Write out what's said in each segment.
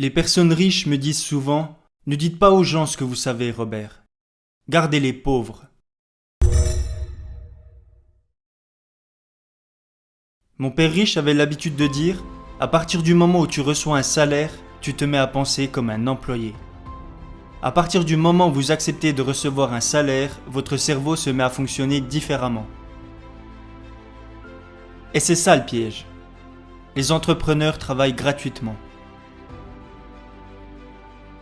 Les personnes riches me disent souvent « Ne dites pas aux gens ce que vous savez, Robert. Gardez les pauvres. » Mon père riche avait l'habitude de dire « À partir du moment où tu reçois un salaire, tu te mets à penser comme un employé. À partir du moment où vous acceptez de recevoir un salaire, votre cerveau se met à fonctionner différemment. » Et c'est ça le piège. Les entrepreneurs travaillent gratuitement.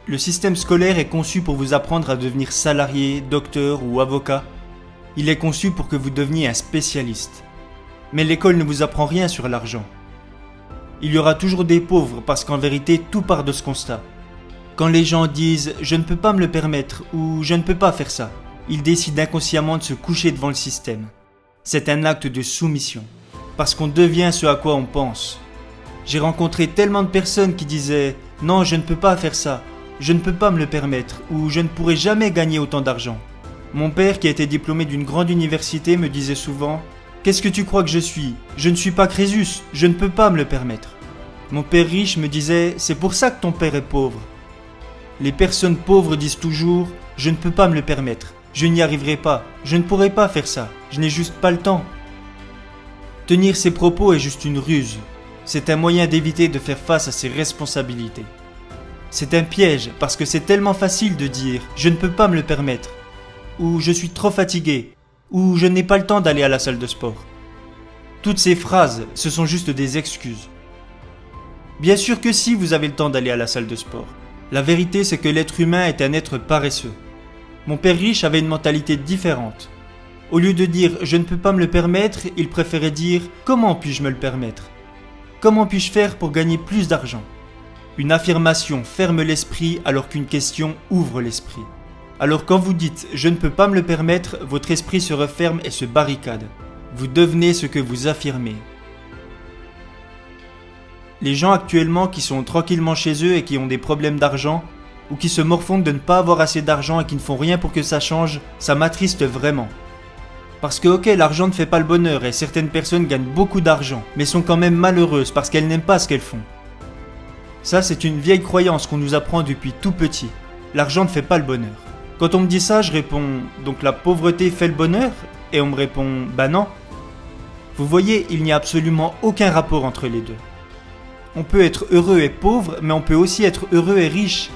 Le système scolaire est conçu pour vous apprendre à devenir salarié, docteur ou avocat. Il est conçu pour que vous deveniez un spécialiste. Mais l'école ne vous apprend rien sur l'argent. Il y aura toujours des pauvres parce qu'en vérité, tout part de ce constat. Quand les gens disent « je ne peux pas me le permettre » ou « je ne peux pas faire ça », ils décident inconsciemment de se coucher devant le système. C'est un acte de soumission, parce qu'on devient ce à quoi on pense. J'ai rencontré tellement de personnes qui disaient « non, je ne peux pas faire ça », je ne peux pas me le permettre ou je ne pourrai jamais gagner autant d'argent. Mon père, qui était diplômé d'une grande université, me disait souvent « Qu'est-ce que tu crois que je suis ? Je ne suis pas Crésus, je ne peux pas me le permettre. » Mon père riche me disait « C'est pour ça que ton père est pauvre. » Les personnes pauvres disent toujours « Je ne peux pas me le permettre, je n'y arriverai pas, je ne pourrai pas faire ça, je n'ai juste pas le temps. » Tenir ces propos est juste une ruse. C'est un moyen d'éviter de faire face à ses responsabilités. C'est un piège parce que c'est tellement facile de dire « je ne peux pas me le permettre » ou « je suis trop fatigué » ou « je n'ai pas le temps d'aller à la salle de sport ». Toutes ces phrases, ce sont juste des excuses. Bien sûr que si vous avez le temps d'aller à la salle de sport. La vérité, c'est que l'être humain est un être paresseux. Mon père riche avait une mentalité différente. Au lieu de dire « je ne peux pas me le permettre », il préférait dire « comment puis-je me le permettre ? Comment puis-je faire pour gagner plus d'argent ?» Une affirmation ferme l'esprit alors qu'une question ouvre l'esprit. Alors quand vous dites « je ne peux pas me le permettre », votre esprit se referme et se barricade. Vous devenez ce que vous affirmez. Les gens actuellement qui sont tranquillement chez eux et qui ont des problèmes d'argent, ou qui se morfondent de ne pas avoir assez d'argent et qui ne font rien pour que ça change, ça m'attriste vraiment. Parce que ok, l'argent ne fait pas le bonheur et certaines personnes gagnent beaucoup d'argent, mais sont quand même malheureuses parce qu'elles n'aiment pas ce qu'elles font. Ça, c'est une vieille croyance qu'on nous apprend depuis tout petit. L'argent ne fait pas le bonheur. Quand on me dit ça, je réponds « donc la pauvreté fait le bonheur ?» Et on me répond « bah non ». Vous voyez, il n'y a absolument aucun rapport entre les deux. On peut être heureux et pauvre, mais on peut aussi être heureux et riche.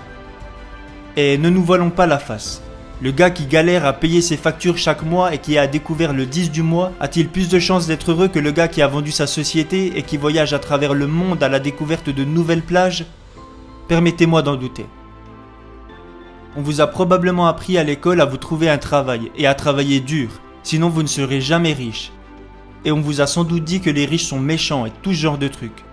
Et ne nous voilons pas la face. Le gars qui galère à payer ses factures chaque mois et qui a découvert le 10 du mois, a-t-il plus de chances d'être heureux que le gars qui a vendu sa société et qui voyage à travers le monde à la découverte de nouvelles plages ? Permettez-moi d'en douter. On vous a probablement appris à l'école à vous trouver un travail et à travailler dur, sinon vous ne serez jamais riche. Et on vous a sans doute dit que les riches sont méchants et tout ce genre de trucs.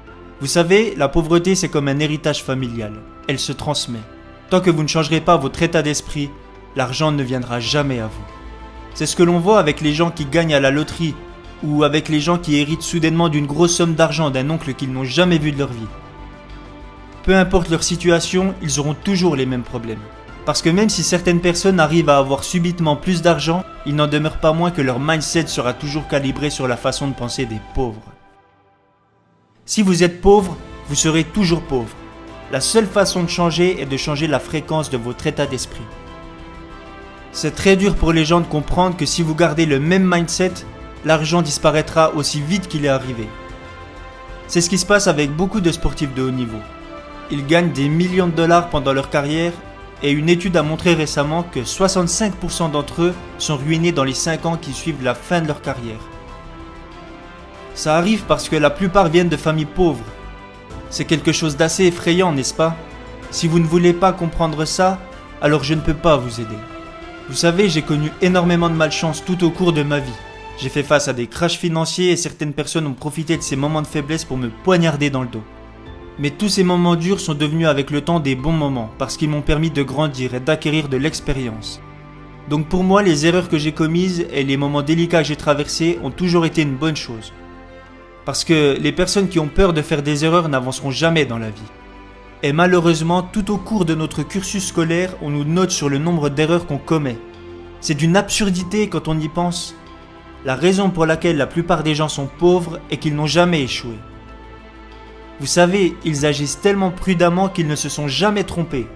Vous savez, la pauvreté c'est comme un héritage familial, elle se transmet. Tant que vous ne changerez pas votre état d'esprit, l'argent ne viendra jamais à vous. C'est ce que l'on voit avec les gens qui gagnent à la loterie ou avec les gens qui héritent soudainement d'une grosse somme d'argent d'un oncle qu'ils n'ont jamais vu de leur vie. Peu importe leur situation, ils auront toujours les mêmes problèmes. Parce que même si certaines personnes arrivent à avoir subitement plus d'argent, il n'en demeure pas moins que leur mindset sera toujours calibré sur la façon de penser des pauvres. Si vous êtes pauvre, vous serez toujours pauvre. La seule façon de changer est de changer la fréquence de votre état d'esprit. C'est très dur pour les gens de comprendre que si vous gardez le même mindset, l'argent disparaîtra aussi vite qu'il est arrivé. C'est ce qui se passe avec beaucoup de sportifs de haut niveau. Ils gagnent des millions de dollars pendant leur carrière et une étude a montré récemment que 65% d'entre eux sont ruinés dans les 5 ans qui suivent la fin de leur carrière. Ça arrive parce que la plupart viennent de familles pauvres. C'est quelque chose d'assez effrayant, n'est-ce pas ? Si vous ne voulez pas comprendre ça, alors je ne peux pas vous aider. Vous savez, j'ai connu énormément de malchance tout au cours de ma vie. J'ai fait face à des crashs financiers et certaines personnes ont profité de ces moments de faiblesse pour me poignarder dans le dos. Mais tous ces moments durs sont devenus avec le temps des bons moments parce qu'ils m'ont permis de grandir et d'acquérir de l'expérience. Donc pour moi, les erreurs que j'ai commises et les moments délicats que j'ai traversés ont toujours été une bonne chose. Parce que les personnes qui ont peur de faire des erreurs n'avanceront jamais dans la vie. Et malheureusement, tout au cours de notre cursus scolaire, on nous note sur le nombre d'erreurs qu'on commet. C'est d'une absurdité quand on y pense. La raison pour laquelle la plupart des gens sont pauvres est qu'ils n'ont jamais échoué. Vous savez, ils agissent tellement prudemment qu'ils ne se sont jamais trompés,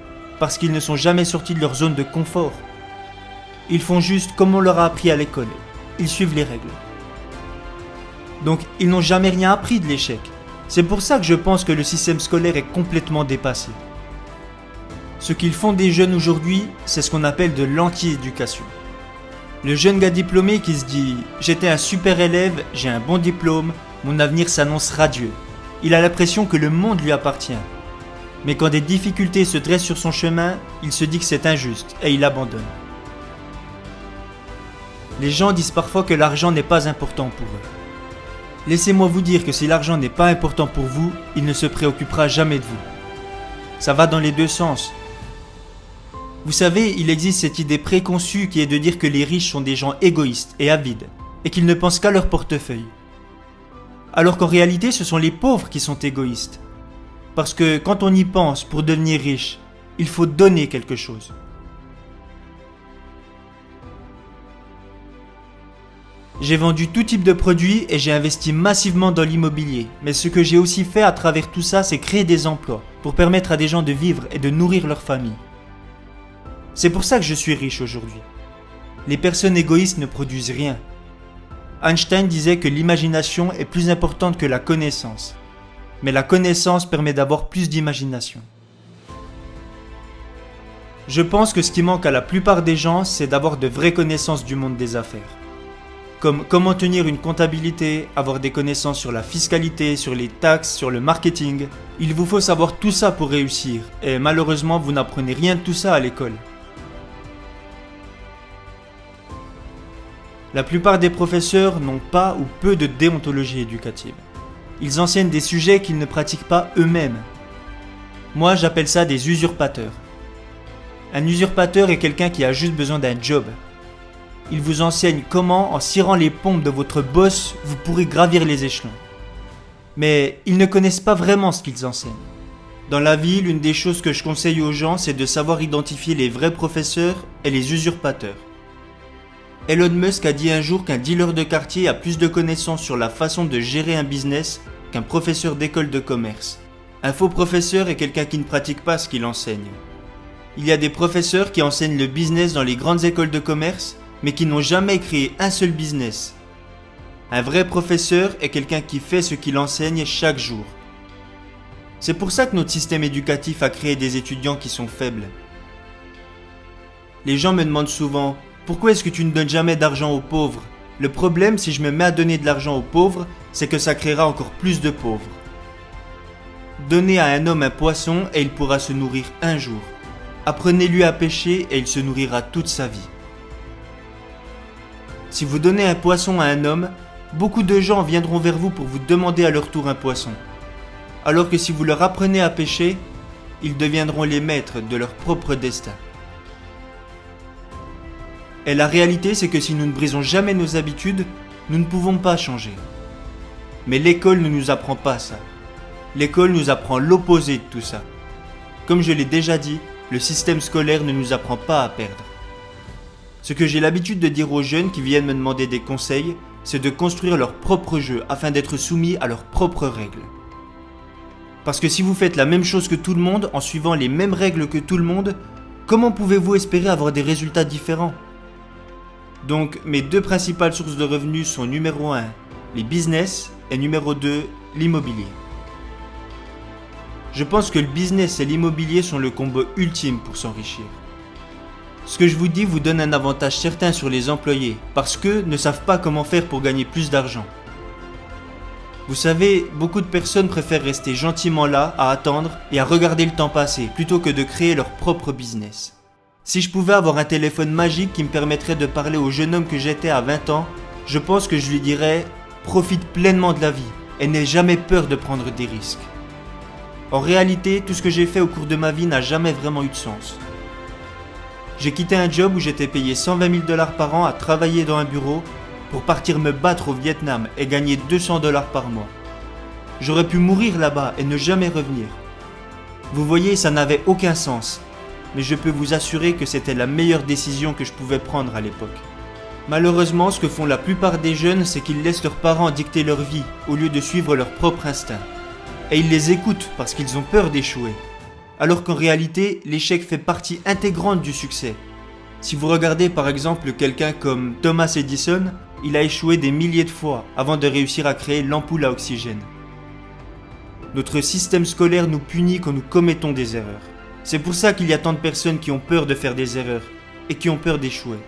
parce qu'ils ne sont jamais sortis de leur zone de confort. Ils font juste comme on leur a appris à l'école. Ils suivent les règles. Donc, ils n'ont jamais rien appris de l'échec. C'est pour ça que je pense que le système scolaire est complètement dépassé. Ce qu'ils font des jeunes aujourd'hui, c'est ce qu'on appelle de l'anti-éducation. Le jeune gars diplômé qui se dit « J'étais un super élève, j'ai un bon diplôme, mon avenir s'annonce radieux ». Il a l'impression que le monde lui appartient. Mais quand des difficultés se dressent sur son chemin, il se dit que c'est injuste et il abandonne. Les gens disent parfois que l'argent n'est pas important pour eux. Laissez-moi vous dire que si l'argent n'est pas important pour vous, il ne se préoccupera jamais de vous. Ça va dans les deux sens. Vous savez, il existe cette idée préconçue qui est de dire que les riches sont des gens égoïstes et avides, et qu'ils ne pensent qu'à leur portefeuille. Alors qu'en réalité, ce sont les pauvres qui sont égoïstes. Parce que quand on y pense, pour devenir riche, il faut donner quelque chose. J'ai vendu tout type de produits et j'ai investi massivement dans l'immobilier. Mais ce que j'ai aussi fait à travers tout ça, c'est créer des emplois pour permettre à des gens de vivre et de nourrir leur famille. C'est pour ça que je suis riche aujourd'hui. Les personnes égoïstes ne produisent rien. Einstein disait que l'imagination est plus importante que la connaissance. Mais la connaissance permet d'avoir plus d'imagination. Je pense que ce qui manque à la plupart des gens, c'est d'avoir de vraies connaissances du monde des affaires. Comme comment tenir une comptabilité, avoir des connaissances sur la fiscalité, sur les taxes, sur le marketing. Il vous faut savoir tout ça pour réussir, et malheureusement vous n'apprenez rien de tout ça à l'école. La plupart des professeurs n'ont pas ou peu de déontologie éducative. Ils enseignent des sujets qu'ils ne pratiquent pas eux-mêmes. Moi, j'appelle ça des usurpateurs. Un usurpateur est quelqu'un qui a juste besoin d'un job. Il vous enseigne comment, en cirant les pompes de votre boss, vous pourrez gravir les échelons. Mais ils ne connaissent pas vraiment ce qu'ils enseignent. Dans la vie, l'une des choses que je conseille aux gens, c'est de savoir identifier les vrais professeurs et les usurpateurs. Elon Musk a dit un jour qu'un dealer de quartier a plus de connaissances sur la façon de gérer un business qu'un professeur d'école de commerce. Un faux professeur est quelqu'un qui ne pratique pas ce qu'il enseigne. Il y a des professeurs qui enseignent le business dans les grandes écoles de commerce, mais qui n'ont jamais créé un seul business. Un vrai professeur est quelqu'un qui fait ce qu'il enseigne chaque jour. C'est pour ça que notre système éducatif a créé des étudiants qui sont faibles. Les gens me demandent souvent « Pourquoi est-ce que tu ne donnes jamais d'argent aux pauvres ?» Le problème, si je me mets à donner de l'argent aux pauvres, c'est que ça créera encore plus de pauvres. Donnez à un homme un poisson et il pourra se nourrir un jour. Apprenez-lui à pêcher et il se nourrira toute sa vie. Si vous donnez un poisson à un homme, beaucoup de gens viendront vers vous pour vous demander à leur tour un poisson. Alors que si vous leur apprenez à pêcher, ils deviendront les maîtres de leur propre destin. Et la réalité, c'est que si nous ne brisons jamais nos habitudes, nous ne pouvons pas changer. Mais l'école ne nous apprend pas ça. L'école nous apprend l'opposé de tout ça. Comme je l'ai déjà dit, le système scolaire ne nous apprend pas à perdre. Ce que j'ai l'habitude de dire aux jeunes qui viennent me demander des conseils, c'est de construire leur propre jeu afin d'être soumis à leurs propres règles. Parce que si vous faites la même chose que tout le monde en suivant les mêmes règles que tout le monde, comment pouvez-vous espérer avoir des résultats différents ? Donc mes deux principales sources de revenus sont numéro 1, les business et numéro 2, l'immobilier. Je pense que le business et l'immobilier sont le combo ultime pour s'enrichir. Ce que je vous dis vous donne un avantage certain sur les employés, parce qu'eux ne savent pas comment faire pour gagner plus d'argent. Vous savez, beaucoup de personnes préfèrent rester gentiment là, à attendre et à regarder le temps passer, plutôt que de créer leur propre business. Si je pouvais avoir un téléphone magique qui me permettrait de parler au jeune homme que j'étais à 20 ans, je pense que je lui dirais « Profite pleinement de la vie et n'aie jamais peur de prendre des risques ». En réalité, tout ce que j'ai fait au cours de ma vie n'a jamais vraiment eu de sens. J'ai quitté un job où j'étais payé 120 000 $ par an à travailler dans un bureau pour partir me battre au Vietnam et gagner 200 $ par mois. J'aurais pu mourir là-bas et ne jamais revenir. Vous voyez, ça n'avait aucun sens, mais je peux vous assurer que c'était la meilleure décision que je pouvais prendre à l'époque. Malheureusement, ce que font la plupart des jeunes, c'est qu'ils laissent leurs parents dicter leur vie au lieu de suivre leur propre instinct. et ils les écoutent parce qu'ils ont peur d'échouer. Alors qu'en réalité, l'échec fait partie intégrante du succès. Si vous regardez par exemple quelqu'un comme Thomas Edison, il a échoué des milliers de fois avant de réussir à créer l'ampoule à oxygène. Notre système scolaire nous punit quand nous commettons des erreurs. C'est pour ça qu'il y a tant de personnes qui ont peur de faire des erreurs et qui ont peur d'échouer.